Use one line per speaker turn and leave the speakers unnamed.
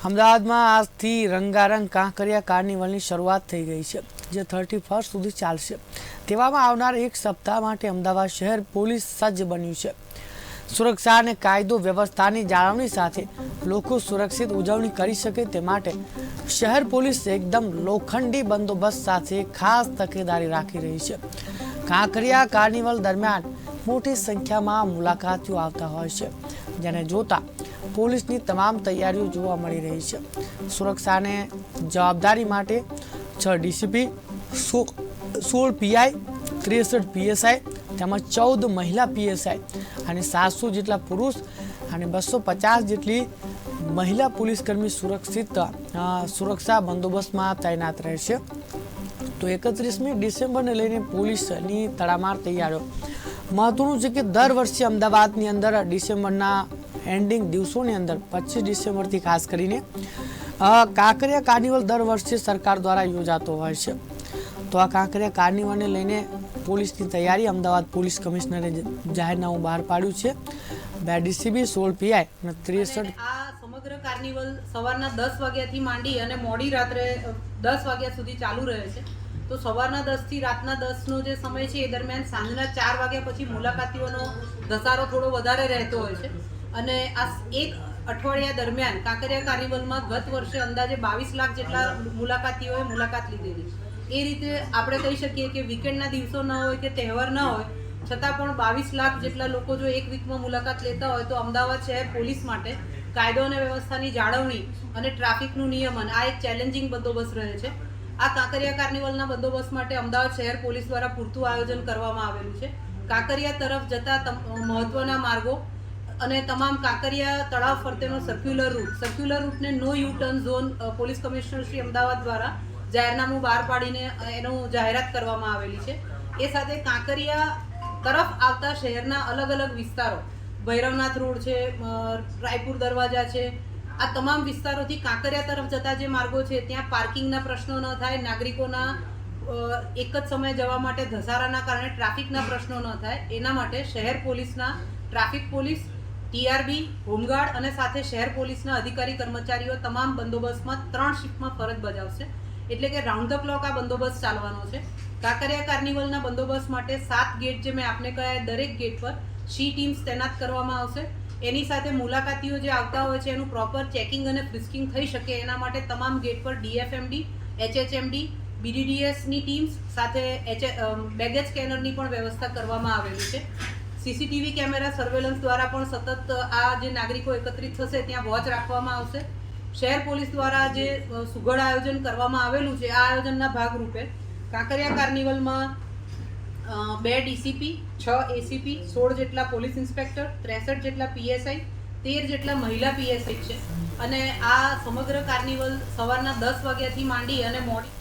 અમદાવાદમાં આજથી રંગારંગ કાંકરિયા કાર્નિવલની શરૂઆત થઈ ગઈ છે, જે 31 સુધી ચાલશે। તેવામાં આવનાર એક સપ્તાહ માટે અમદાવાદ શહેર પોલીસ સજ્જ બન્યું છે। સુરક્ષા અને કાયદો વ્યવસ્થાની જાળવણી સાથે લોકો સુરક્ષિત ઉજવણી કરી શકે તે માટે શહેર પોલીસ એકદમ લોખંડી બંદોબસ્ત સાથે ખાસ તકેદારી રાખી રહી છે। કાંકરિયા કાર્નિવલ દરમિયાન મોટી સંખ્યામાં મુલાકાતીઓ આવતા હોય છે, જેને જોતા પોલીસની તમામ તૈયારીઓ જોવા મળી રહી છે। સુરક્ષાને જવાબદારી માટે 6 ડીસીપી, 16 પીઆઈ, 63 પીએસઆઈ તેમજ 14 મહિલા પીએસઆઈ અને 700 જેટલા પુરુષ અને 250 જેટલી મહિલા પોલીસકર્મી સુરક્ષા બંદોબસ્તમાં તૈનાત રહેશે। તો 31મી ડિસેમ્બરને લઈને પોલીસની તડામાર તૈયારીઓ। મહત્વનું છે કે દર વર્ષે અમદાવાદની અંદર ડિસેમ્બરના એન્ડિંગ દિવસોની અંદર 25 ડિસેમ્બરથી ખાસ કરીને કાંકરિયા કાર્નિવલ દર વર્ષે સરકાર દ્વારા યોજાતો હોય છે। તો આ કાંકરિયા કાર્નિવલને લઈને પોલીસની તૈયારી અમદાવાદ પોલીસ કમિશનરે જાહેરનામું બહાર પાડ્યું છે। 2 ડીસીબી, 16 પીઆઈ અને 63
આ સમગ્ર કાર્નિવલ સવારના 10 વાગ્યાથી માંડી અને મોડી રાત્રે 10 વાગ્યા સુધી ચાલુ રહે છે। તો સવારના 10 થી રાતના 10નો જે સમય છે એ દરમિયાન સાંજના 4 વાગ્યા પછી મુલાકાતીઓનો ધસારો થોડો વધારે રહેતો હોય છે। અને આ એક અઠવાડિયા દરમિયાન કાંકરિયા કાર્નિવલમાં ગત વર્ષે અંદાજે 22 લાખ જેટલા મુલાકાતીઓએ મુલાકાત લીધેલી। એ રીતે આપણે કહી શકીએ કે વીકેન્ડના દિવસો ન હોય કે તહેવાર ન હોય છતાં પણ 22 લાખ જેટલા લોકો જો એક વીકમાં મુલાકાત લેતા હોય તો અમદાવાદ શહેર પોલીસ માટે કાયદો અને વ્યવસ્થાની જાળવણી અને ટ્રાફિકનું નિયમન આ એક ચેલેન્જિંગ બંદોબસ્ત રહે છે। આ કાંકરિયા કાર્નિવલના બંદોબસ્ત માટે અમદાવાદ શહેર પોલીસ દ્વારા પૂરતું આયોજન કરવામાં આવેલું છે। કાંકરિયા તરફ જતા મહત્વના માર્ગો અને તમામ કાંકરિયા તળાવ ફરતેનો સર્ક્યુલર રૂટને no U turn zone police commissioner Shri Ahmedabad દ્વારા જાહેરનામું બહાર પાડીને એનું જાહેરાત કરવામાં આવેલી છે। એ સાથે કાંકરિયા તરફ આવતા શહેરના અલગ અલગ વિસ્તારો, ભૈરવનાથ રોડ છે, રાયપુર દરવાજા છે, આ તમામ વિસ્તારોથી કાંકરિયા તરફ જતા જે માર્ગો છે ત્યાં પાર્કિંગના પ્રશ્નો ન થાય, નાગરિકોના એક જ સમયે જવા માટે ધસારાના કારણે ટ્રાફિકના પ્રશ્નો ન થાય, એના માટે શહેર પોલીસના ટ્રાફિક પોલીસ, ટીઆરબી, હોમગાર્ડ અને સાથે શહેર પોલીસના અધિકારી કર્મચારીઓ તમામ બંદોબસ્તમાં 3 શિફ્ટમાં ફરજ બજાવશે। એટલે કે રાઉન્ડ ધ ક્લોક આ બંદોબસ્ત ચાલવાનો છે। કાંકરિયા કાર્નિવલના બંદોબસ્ત માટે 7 ગેટ જે મેં આપને કહ્યા, દરેક ગેટ પર સી ટીમ્સ તૈનાત કરવામાં આવશે। એની સાથે મુલાકાતીઓ જે આવતા હોય છે એનું પ્રોપર ચેકિંગ અને ફ્રિસ્કિંગ થઈ શકે એના માટે તમામ ગેટ પર ડીએફએમડી, એચએચએમડી, બીડીડીએસની ટીમ્સ સાથે બેગેજ સ્કેનરની પણ વ્યવસ્થા કરવામાં આવેલી છે। સીસીટીવી કેમેરા સર્વેલન્સ દ્વારા પણ સતત આ જે નાગરિકો એકત્રિત થશે ત્યાં વોચ રાખવામાં આવશે। શહેર પોલીસ દ્વારા જે સુઘડ આયોજન કરવામાં આવેલું છે આ આયોજનના ભાગરૂપે કાંકરિયા કાર્નિવલમાં 2 ડીસીપી, 6 એસીપી, 16 જેટલા પોલીસ ઇન્સ્પેક્ટર, 63 જેટલા પીએસઆઈ, 13 જેટલા મહિલા પીએસઆઈ છે। અને આ સમગ્ર કાર્નિવલ સવારના 10 વાગ્યાથી માંડી અને મોડી